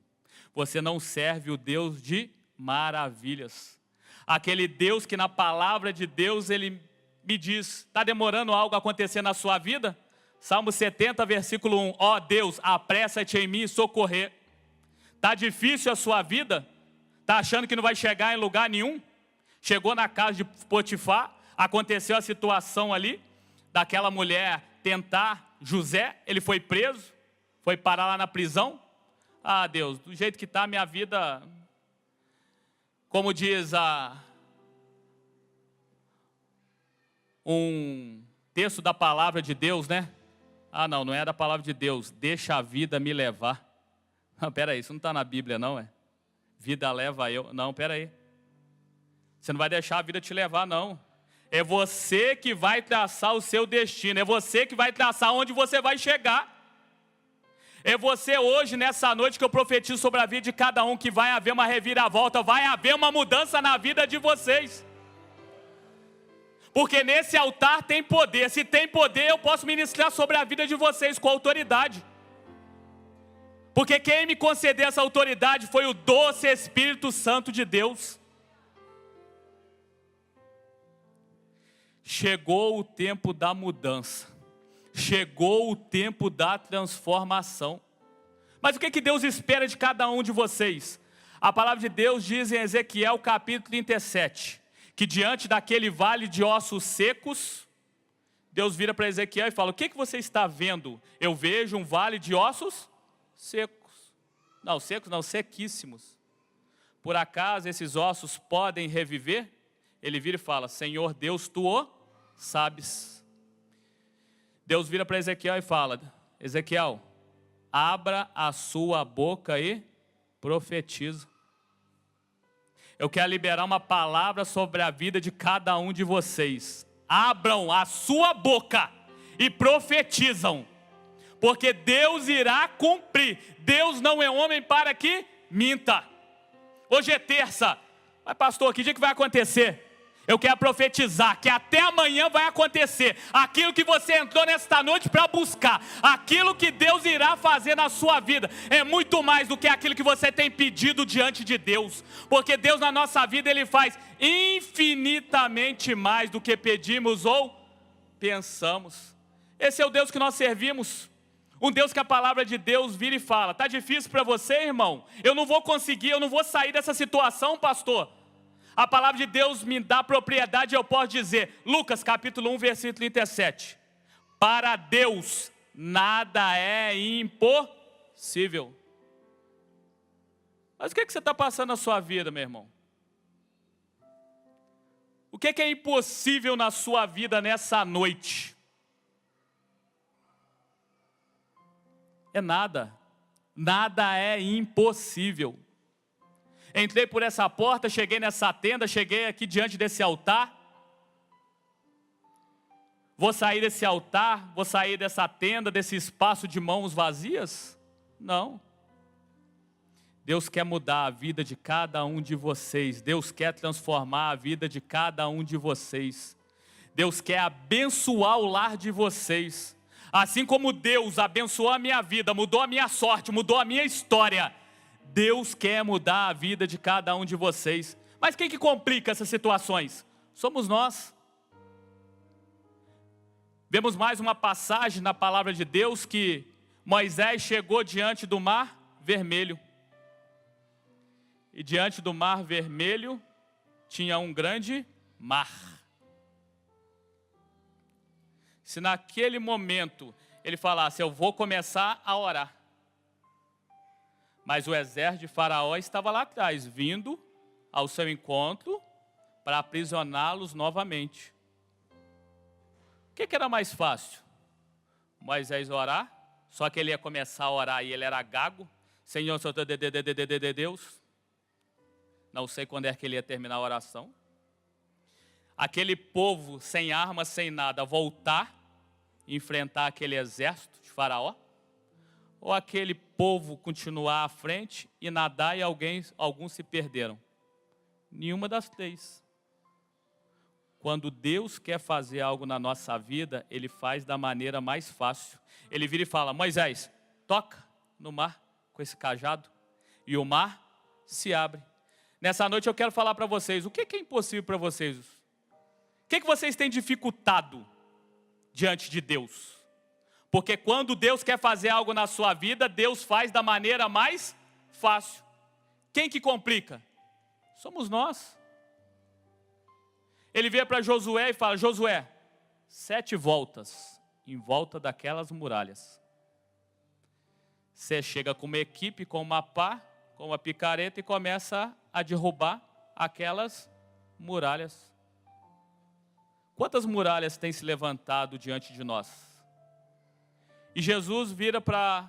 Você não serve o Deus de maravilhas. Aquele Deus que na palavra de Deus Ele me diz: está demorando algo a acontecer na sua vida? Salmo 70, versículo 1, ó Deus, apressa-te em mim e socorrer. Está difícil a sua vida? Está achando que não vai chegar em lugar nenhum? Chegou na casa de Potifar, aconteceu a situação ali, daquela mulher tentar José, ele foi preso, foi parar lá na prisão. Ah Deus, do jeito que está a minha vida, como diz um texto da palavra de Deus, né? Ah, não é da palavra de Deus. Deixa a vida me levar. Não, peraí, isso não está na Bíblia, não, é? Vida leva eu. Não, peraí. Você não vai deixar a vida te levar, não. É você que vai traçar o seu destino. É você que vai traçar onde você vai chegar. É você hoje, nessa noite, que eu profetizo sobre a vida de cada um, que vai haver uma reviravolta, vai haver uma mudança na vida de vocês. Porque nesse altar tem poder. Se tem poder, eu posso ministrar sobre a vida de vocês com autoridade. Porque quem me concedeu essa autoridade foi o doce Espírito Santo de Deus. Chegou o tempo da mudança. Chegou o tempo da transformação. Mas o que Deus espera de cada um de vocês? A palavra de Deus diz em Ezequiel capítulo 37, que diante daquele vale de ossos secos, Deus vira para Ezequiel e fala: o que você está vendo? Eu vejo um vale de ossos secos. Não, secos não, sequíssimos. Por acaso esses ossos podem reviver? Ele vira e fala: Senhor Deus, tu o sabes. Deus vira para Ezequiel e fala: Ezequiel, abra a sua boca e profetiza. Eu quero liberar uma palavra sobre a vida de cada um de vocês. Abram a sua boca e profetizam, porque Deus irá cumprir. Deus não é homem para que minta. Hoje é terça, mas pastor, que dia que vai acontecer? Eu quero profetizar que até amanhã vai acontecer aquilo que você entrou nesta noite para buscar. Aquilo que Deus irá fazer na sua vida é muito mais do que aquilo que você tem pedido diante de Deus. Porque Deus na nossa vida, Ele faz infinitamente mais do que pedimos ou pensamos. Esse é o Deus que nós servimos. Um Deus que a palavra de Deus vira e fala: está difícil para você, irmão? Eu não vou conseguir, eu não vou sair dessa situação, pastor. A palavra de Deus me dá propriedade, eu posso dizer, Lucas capítulo 1, versículo 37. Para Deus nada é impossível. Mas o que você está passando na sua vida, meu irmão? O que é impossível na sua vida nessa noite? É nada. Nada é impossível. Entrei por essa porta, cheguei nessa tenda, cheguei aqui diante desse altar. Vou sair desse altar, vou sair dessa tenda, desse espaço de mãos vazias? Não. Deus quer mudar a vida de cada um de vocês. Deus quer transformar a vida de cada um de vocês. Deus quer abençoar o lar de vocês. Assim como Deus abençoou a minha vida, mudou a minha sorte, mudou a minha história, Deus quer mudar a vida de cada um de vocês. Mas quem que complica essas situações? Somos nós. Vemos mais uma passagem na palavra de Deus que Moisés chegou diante do mar vermelho. E diante do mar vermelho tinha um grande mar. Se naquele momento ele falasse: eu vou começar a orar, mas o exército de Faraó estava lá atrás, vindo ao seu encontro para aprisioná-los novamente. O que era mais fácil? Moisés orar, só que ele ia começar a orar e ele era gago. Senhor, Deus. Não sei quando é que ele ia terminar a oração. Aquele povo sem armas, sem nada, voltar e enfrentar aquele exército de Faraó? Ou aquele povo continuar à frente e nadar e alguns se perderam? Nenhuma das três. Quando Deus quer fazer algo na nossa vida, Ele faz da maneira mais fácil. Ele vira e fala: Moisés, toca no mar com esse cajado, e o mar se abre. Nessa noite eu quero falar para vocês, o que é impossível para vocês? O que vocês têm dificultado diante de Deus? Porque quando Deus quer fazer algo na sua vida, Deus faz da maneira mais fácil. Quem que complica? Somos nós. Ele vira para Josué e fala: Josué, 7 voltas em volta daquelas muralhas. Você chega com uma equipe, com uma pá, com uma picareta e começa a derrubar aquelas muralhas. Quantas muralhas têm se levantado diante de nós? E Jesus vira para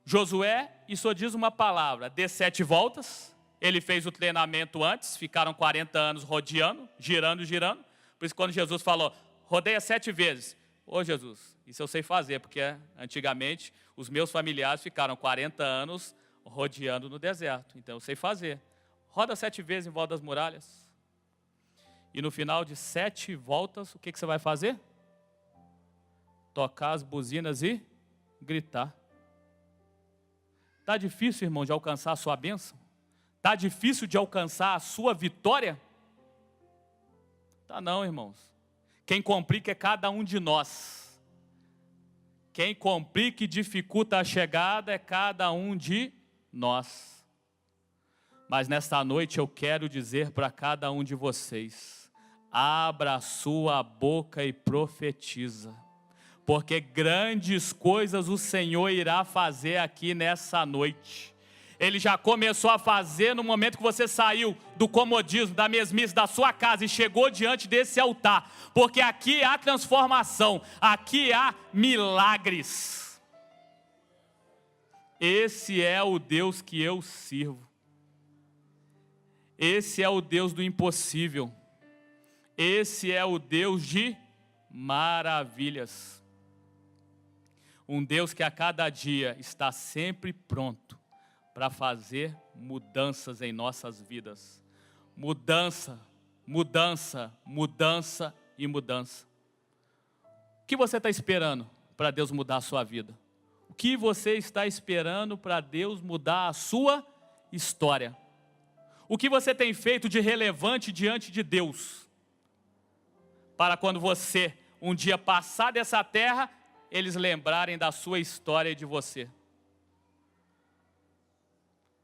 Josué e só diz uma palavra: dê 7 voltas. Ele fez o treinamento antes, ficaram 40 anos rodeando, girando. Por isso quando Jesus falou, rodeia 7 vezes. Ô Jesus, isso eu sei fazer, porque antigamente os meus familiares ficaram 40 anos rodeando no deserto. Então eu sei fazer. Roda 7 vezes em volta das muralhas. E no final de 7 voltas, o que você vai fazer? Tocar as buzinas e gritar. Está difícil, irmão, de alcançar a sua bênção? Está difícil de alcançar a sua vitória? Tá não, irmãos. Quem complica é cada um de nós. Quem complica e dificulta a chegada é cada um de nós. Mas nesta noite eu quero dizer para cada um de vocês: abra a sua boca e profetiza, porque grandes coisas o Senhor irá fazer aqui nessa noite. Ele já começou a fazer no momento que você saiu do comodismo, da mesmice da sua casa e chegou diante desse altar, porque aqui há transformação, aqui há milagres. Esse é o Deus que eu sirvo. Esse é o Deus do impossível. Esse é o Deus de maravilhas. Um Deus que a cada dia está sempre pronto para fazer mudanças em nossas vidas. Mudança, mudança, mudança e mudança. O que você está esperando para Deus mudar a sua vida? O que você está esperando para Deus mudar a sua história? O que você tem feito de relevante diante de Deus? Para quando você um dia passar dessa terra, eles lembrarem da sua história e de você.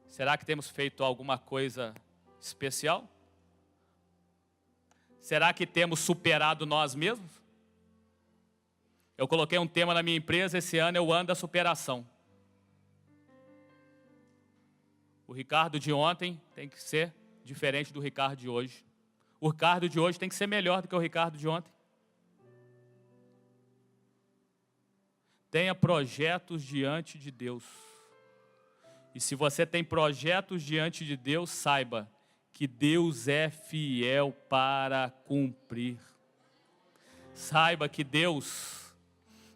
Será que temos feito alguma coisa especial? Será que temos superado nós mesmos? Eu coloquei um tema na minha empresa, esse ano é o ano da superação. O Ricardo de ontem tem que ser diferente do Ricardo de hoje. O Ricardo de hoje tem que ser melhor do que o Ricardo de ontem. Tenha projetos diante de Deus. E se você tem projetos diante de Deus, saiba que Deus é fiel para cumprir. Saiba que Deus,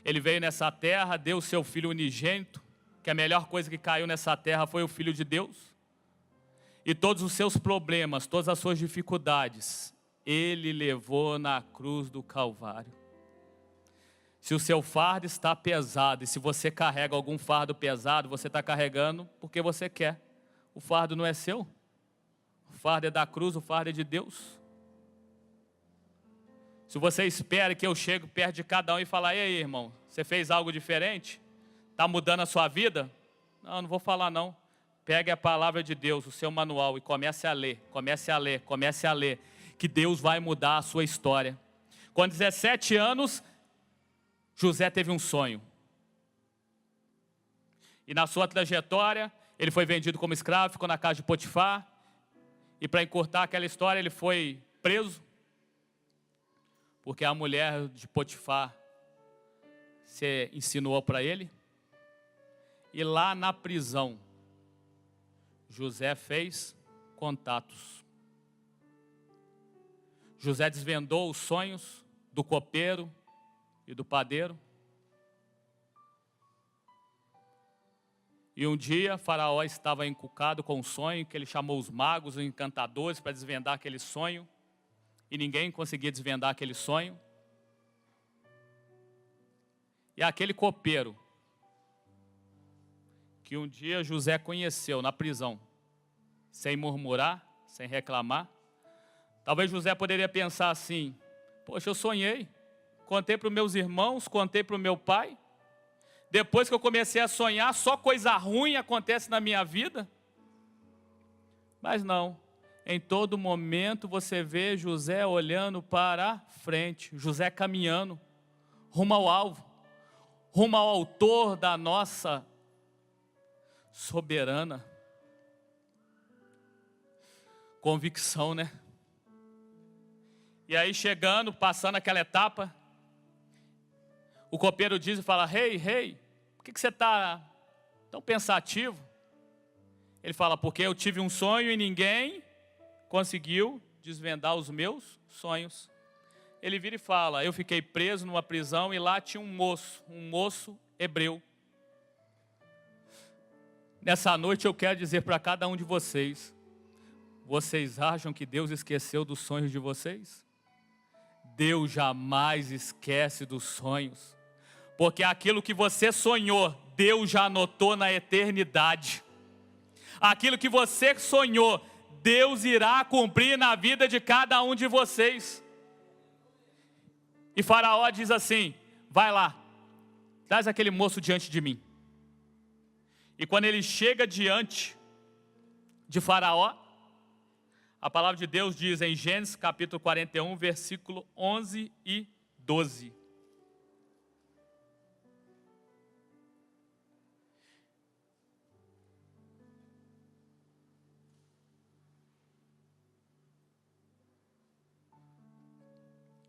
Ele veio nessa terra, deu o seu Filho unigênito, que a melhor coisa que caiu nessa terra foi o Filho de Deus. E todos os seus problemas, todas as suas dificuldades, Ele levou na cruz do Calvário. Se o seu fardo está pesado, e se você carrega algum fardo pesado, você está carregando porque você quer. O fardo não é seu. O fardo é da cruz, o fardo é de Deus. Se você espera que eu chegue perto de cada um e falar, e aí, irmão, você fez algo diferente? Está mudando a sua vida? Não vou falar não. Pegue a palavra de Deus, o seu manual, e comece a ler, comece a ler, comece a ler, que Deus vai mudar a sua história. Com 17 anos, José teve um sonho. E na sua trajetória, ele foi vendido como escravo, ficou na casa de Potifar. E para encurtar aquela história, ele foi preso. Porque a mulher de Potifar se insinuou para ele. E lá na prisão, José fez contatos. José desvendou os sonhos do copeiro e do padeiro. E um dia Faraó estava encucado com um sonho que ele chamou os magos, os encantadores para desvendar aquele sonho. E ninguém conseguia desvendar aquele sonho. E aquele copeiro que um dia José conheceu na prisão, sem murmurar, sem reclamar. Talvez José poderia pensar assim, poxa, eu sonhei. Contei para os meus irmãos, contei para o meu pai. Depois que eu comecei a sonhar, só coisa ruim acontece na minha vida. Mas não, em todo momento você vê José olhando para frente, José caminhando, rumo ao alvo, rumo ao autor da nossa soberana convicção, né? E aí chegando, passando aquela etapa, o copeiro diz e fala: Rei, por que você está tão pensativo? Ele fala: porque eu tive um sonho e ninguém conseguiu desvendar os meus sonhos. Ele vira e fala: eu fiquei preso numa prisão e lá tinha um moço hebreu. Nessa noite eu quero dizer para cada um de vocês: vocês acham que Deus esqueceu dos sonhos de vocês? Deus jamais esquece dos sonhos, porque aquilo que você sonhou, Deus já anotou na eternidade. Aquilo que você sonhou, Deus irá cumprir na vida de cada um de vocês. E Faraó diz assim: vai lá, traz aquele moço diante de mim. E quando ele chega diante de Faraó, a palavra de Deus diz em Gênesis capítulo 41, versículo 11 e 12.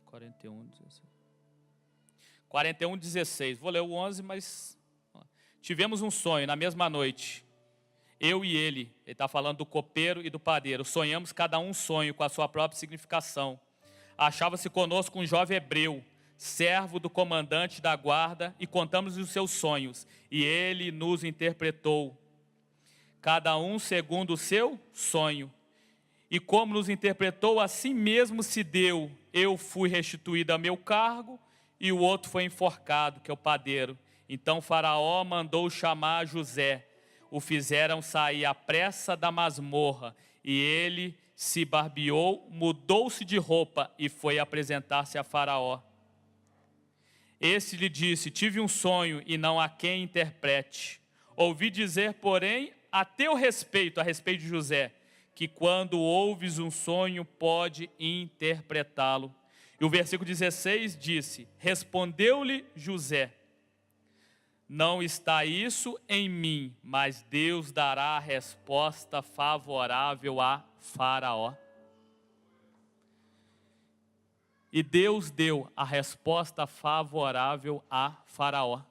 Quarenta e um, 16. Vou ler o 11, mas tivemos um sonho na mesma noite. Eu e ele está falando do copeiro e do padeiro, sonhamos cada um sonho com a sua própria significação. Achava-se conosco um jovem hebreu, servo do comandante da guarda, e contamos os seus sonhos, e ele nos interpretou, cada um segundo o seu sonho. E como nos interpretou, assim mesmo se deu. Eu fui restituído a meu cargo, e o outro foi enforcado, que é o padeiro. Então Faraó mandou chamar José. O fizeram sair à pressa da masmorra, e ele se barbeou, mudou-se de roupa e foi apresentar-se a Faraó. Este lhe disse: tive um sonho e não há quem interprete. Ouvi dizer, porém, a teu respeito, a respeito de José, que quando ouves um sonho pode interpretá-lo. E o versículo 16 disse: respondeu-lhe José: não está isso em mim, mas Deus dará a resposta favorável a Faraó. E Deus deu a resposta favorável a Faraó.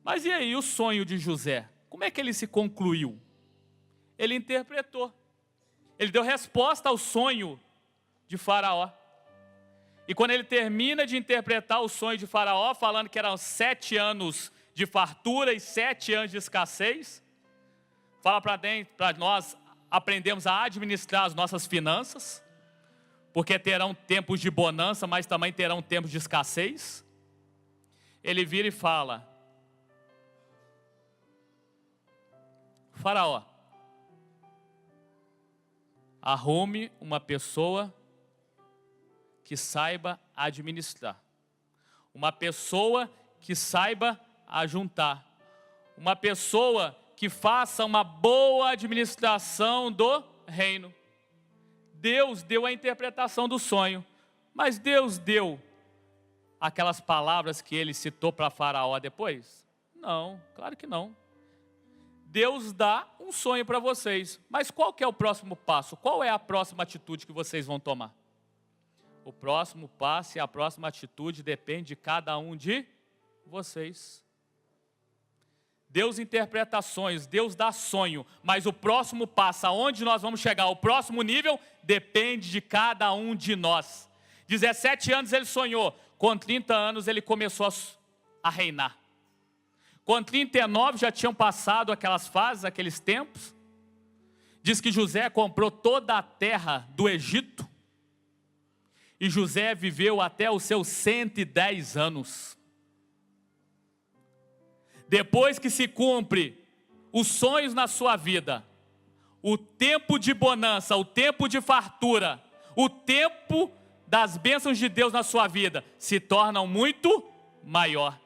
Mas e aí o sonho de José? Como é que ele se concluiu? Ele interpretou. Ele deu resposta ao sonho de Faraó. E quando ele termina de interpretar o sonho de Faraó, falando que eram 7 anos de fartura e 7 anos de escassez, fala para nós aprendermos a administrar as nossas finanças, porque terão tempos de bonança, mas também terão tempos de escassez. Ele vira e fala: Faraó, arrume uma pessoa que saiba administrar, uma pessoa que saiba ajuntar, uma pessoa que faça uma boa administração do reino. Deus deu a interpretação do sonho, mas Deus deu aquelas palavras que ele citou para Faraó depois? Não, claro que não. Deus dá um sonho para vocês, mas qual que é o próximo passo? Qual é a próxima atitude que vocês vão tomar? O próximo passo e a próxima atitude depende de cada um de vocês. Deus interpreta sonhos, Deus dá sonho, mas o próximo passo, aonde nós vamos chegar, o próximo nível, depende de cada um de nós. 17 anos ele sonhou, com 30 anos ele começou a reinar. Com 39 já tinham passado aquelas fases, aqueles tempos. Diz que José comprou toda a terra do Egito, e José viveu até os seus 110 anos. Depois que se cumpre os sonhos na sua vida, o tempo de bonança, o tempo de fartura, o tempo das bênçãos de Deus na sua vida se tornam muito maior.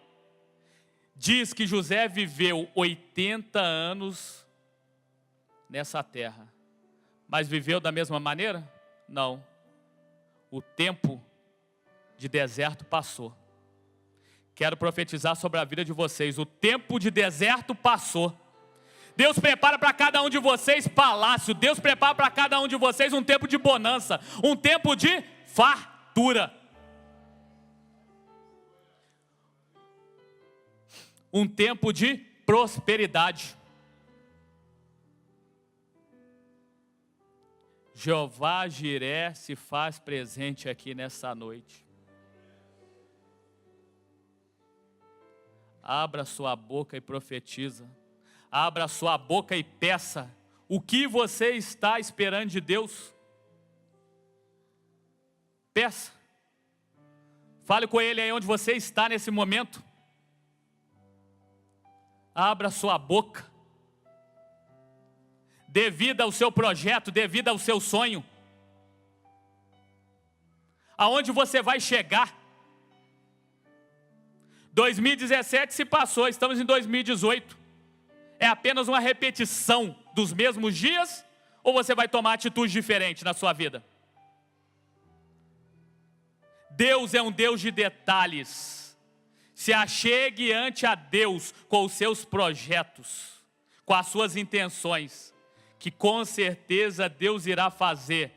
Diz que José viveu 80 anos nessa terra, mas viveu da mesma maneira? Não. O tempo de deserto passou. Quero profetizar sobre a vida de vocês. O tempo de deserto passou. Deus prepara para cada um de vocês palácio. Deus prepara para cada um de vocês um tempo de bonança, um tempo de fartura. Um tempo de prosperidade. Jeová Jiré se faz presente aqui nessa noite. Abra sua boca e profetiza. Abra sua boca e peça. O que você está esperando de Deus? Peça. Fale com Ele aí onde você está nesse momento. Abra sua boca. Dê vida ao seu projeto, dê vida ao seu sonho. Aonde você vai chegar? 2017 se passou, estamos em 2018. É apenas uma repetição dos mesmos dias? Ou você vai tomar atitude diferente na sua vida? Deus é um Deus de detalhes. Se achegue ante a Deus com os seus projetos, com as suas intenções, que com certeza Deus irá fazer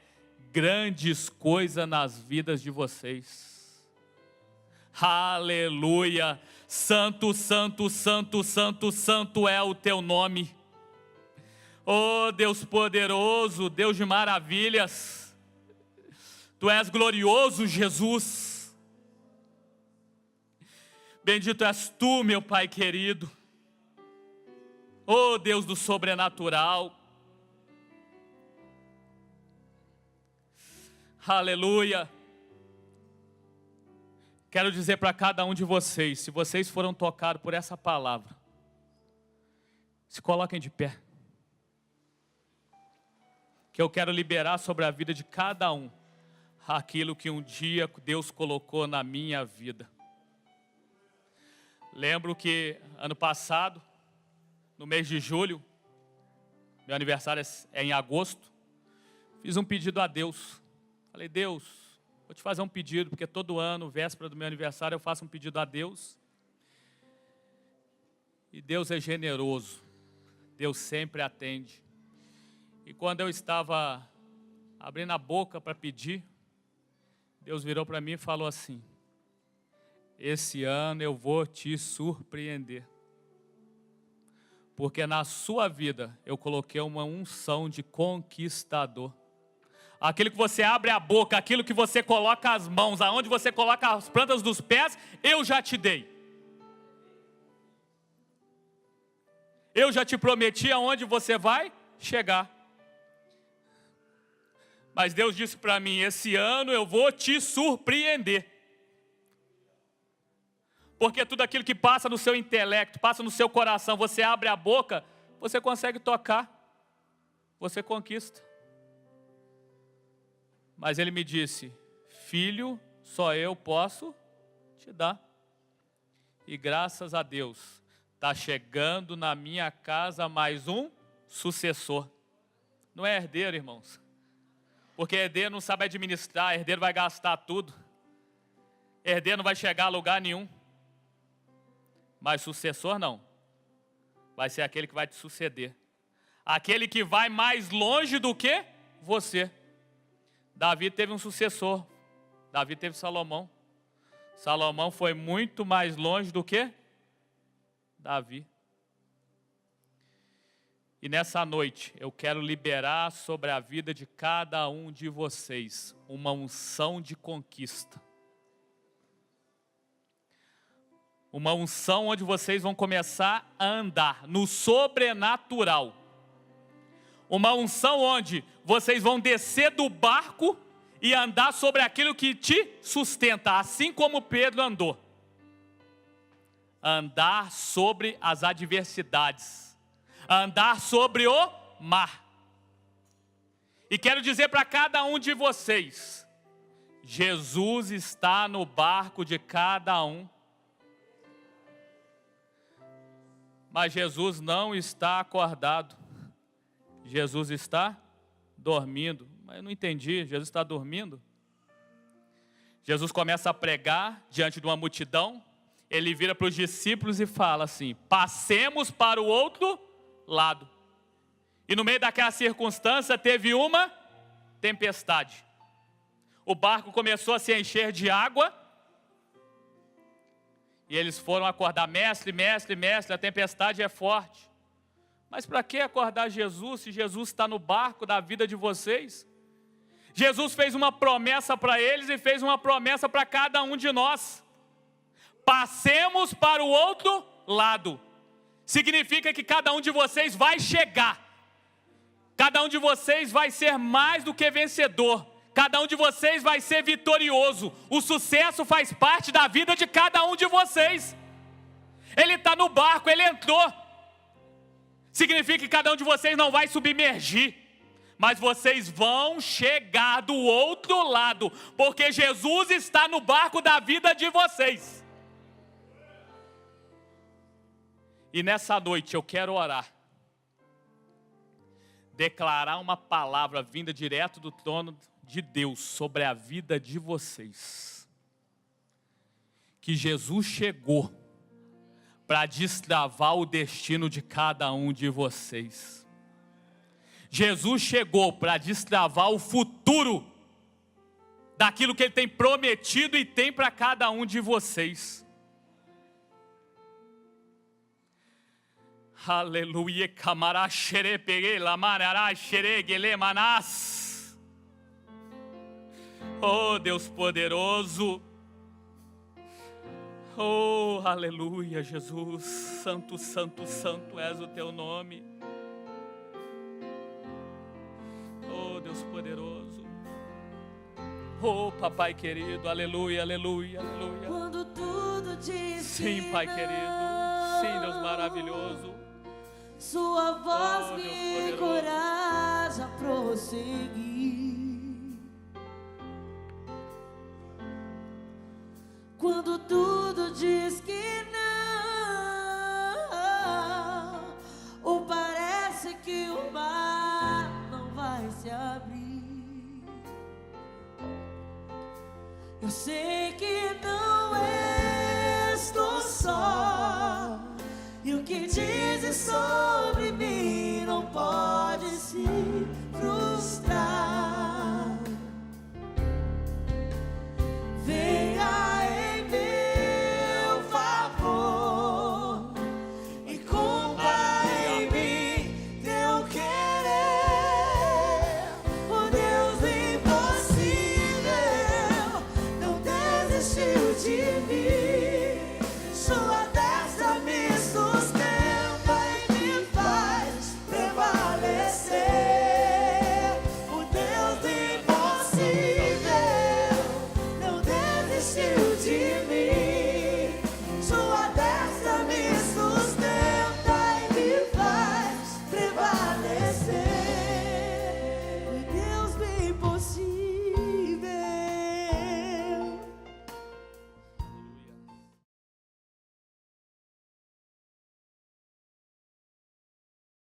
grandes coisas nas vidas de vocês. Aleluia! Santo, santo, santo, santo, santo é o teu nome. Oh Deus poderoso, Deus de maravilhas, Tu és glorioso, Jesus. Bendito és Tu, meu Pai querido. Oh Deus do sobrenatural. Aleluia. Quero dizer para cada um de vocês, se vocês foram tocados por essa palavra, se coloquem de pé. Que eu quero liberar sobre a vida de cada um aquilo que um dia Deus colocou na minha vida. Lembro que ano passado, no mês de julho, meu aniversário é em agosto, fiz um pedido a Deus. Falei, Deus, vou te fazer um pedido, porque todo ano, véspera do meu aniversário, eu faço um pedido a Deus. E Deus é generoso, Deus sempre atende. E quando eu estava abrindo a boca para pedir, Deus virou para mim e falou assim, esse ano eu vou te surpreender. Porque na sua vida eu coloquei uma unção de conquistador. Aquilo que você abre a boca, aquilo que você coloca as mãos, aonde você coloca as plantas dos pés, eu já te dei. Eu já te prometi aonde você vai chegar. Mas Deus disse para mim, esse ano eu vou te surpreender. Porque tudo aquilo que passa no seu intelecto, passa no seu coração, você abre a boca, você consegue tocar, você conquista. Mas Ele me disse, filho, só eu posso te dar. E graças a Deus, está chegando na minha casa mais um sucessor. Não é herdeiro, irmãos. Porque herdeiro não sabe administrar, herdeiro vai gastar tudo. Herdeiro não vai chegar a lugar nenhum. Mas sucessor não. Vai ser aquele que vai te suceder. Aquele que vai mais longe do que você. Davi teve um sucessor. Davi teve Salomão. Salomão foi muito mais longe do que Davi. E nessa noite eu quero liberar sobre a vida de cada um de vocês uma unção de conquista. Uma unção onde vocês vão começar a andar no sobrenatural. Uma unção onde vocês vão descer do barco e andar sobre aquilo que te sustenta, assim como Pedro andou. Andar sobre as adversidades. Andar sobre o mar. E quero dizer para cada um de vocês, Jesus está no barco de cada um. Mas Jesus não está acordado. Jesus está dormindo. Mas eu não entendi, Jesus está dormindo? Jesus começa a pregar diante de uma multidão. Ele vira para os discípulos e fala assim, passemos para o outro lado. E no meio daquela circunstância teve uma tempestade. o barco começou a se encher de água. E eles foram acordar: mestre, mestre, mestre, a tempestade é forte. Mas para que acordar Jesus se Jesus está no barco da vida de vocês? Jesus fez uma promessa para eles e fez uma promessa para cada um de nós: passemos para o outro lado. Significa que cada um de vocês vai chegar, cada um de vocês vai ser mais do que vencedor, cada um de vocês vai ser vitorioso. O sucesso faz parte da vida de cada um de vocês. Ele está no barco, ele entrou. Significa que cada um de vocês não vai submergir, mas vocês vão chegar do outro lado, porque Jesus está no barco da vida de vocês. E nessa noite eu quero orar, declarar uma palavra vinda direto do trono de Deus sobre a vida de vocês. Que Jesus chegou para destravar o destino de cada um de vocês. Jesus chegou para destravar o futuro daquilo que Ele tem prometido e tem para cada um de vocês. Aleluia, camará xere peguei la manará xere gele manás. Oh Deus poderoso, oh aleluia, Jesus, santo, santo, santo és o teu nome. Oh Deus poderoso, oh papai querido, aleluia, aleluia, aleluia. Quando tudo diz sim, pai querido, sim, Deus maravilhoso. Sua voz Oh, Deus me poderoso. encoraja a prosseguir. Quando tudo diz que não, ou parece que o mar não vai se abrir, eu sei que não estou só, e o que dizes sobre mim não pode se frustrar.